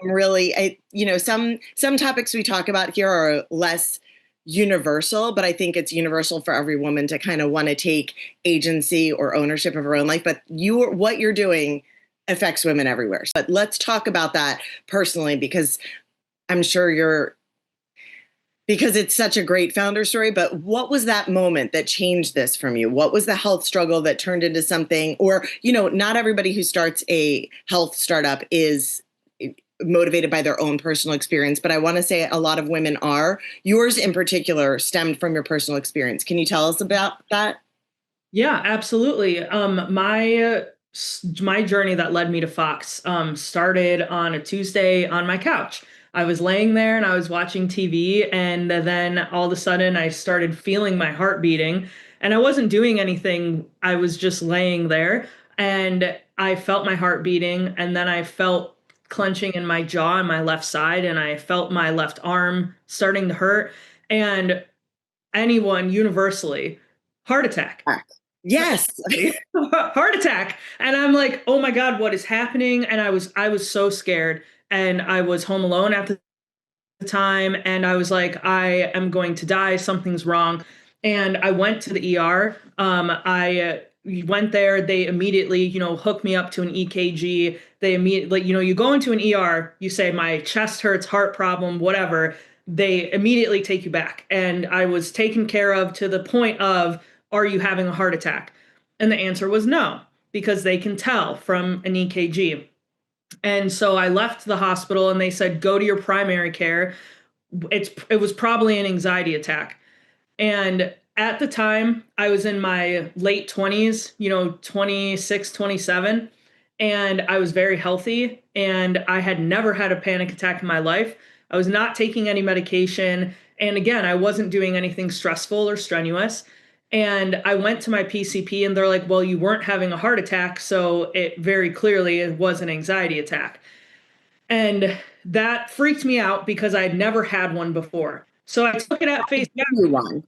I'm really, some topics we talk about here are less universal, but I think it's universal for every woman to kind of want to take agency or ownership of her own life. But what you're doing affects women everywhere. But let's talk about that personally, because I'm sure because it's such a great founder story. But what was that moment that changed this from you? What was the health struggle that turned into something? Or, not everybody who starts a health startup is motivated by their own personal experience, but I want to say a lot of women are. Yours in particular stemmed from your personal experience. Can you tell us about that? Yeah, absolutely. My journey that led me to FOXX started on a Tuesday on my couch. I was laying there and I was watching TV, and then all of a sudden I started feeling my heart beating, and I wasn't doing anything. I was just laying there, and I felt my heart beating, and then I felt clenching in my jaw on my left side, and I felt my left arm starting to hurt, and anyone universally, heart attack. Yes. Heart attack. And I'm like, oh my God, what is happening? And I was so scared, and I was home alone at the time, and I was like, I am going to die, something's wrong. And I went to the ER. I went there. They immediately, hooked me up to an EKG. They immediately, you go into an ER, you say my chest hurts, heart problem, whatever. They immediately take you back, and I was taken care of to the point of, are you having a heart attack? And the answer was no, because they can tell from an EKG. And so I left the hospital, and they said, go to your primary care. It was probably an anxiety attack. And at the time, I was in my late 20s, 26, 27, and I was very healthy, and I had never had a panic attack in my life. I was not taking any medication. And again, I wasn't doing anything stressful or strenuous. And I went to my PCP, and they're like, well, you weren't having a heart attack. So it very clearly it was an anxiety attack. And that freaked me out because I had never had one before. So I took it at face You value. won.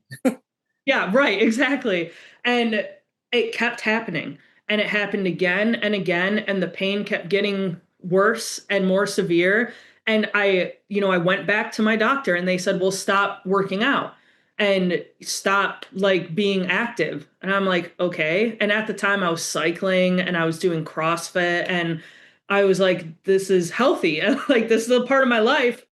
Yeah, right, exactly. And it kept happening. And it happened again and again. And the pain kept getting worse and more severe. And I went back to my doctor, and they said, well, stop working out and stop like being active. And I'm like, okay. And at the time I was cycling and I was doing CrossFit, and I was like, this is healthy. And like, this is a part of my life.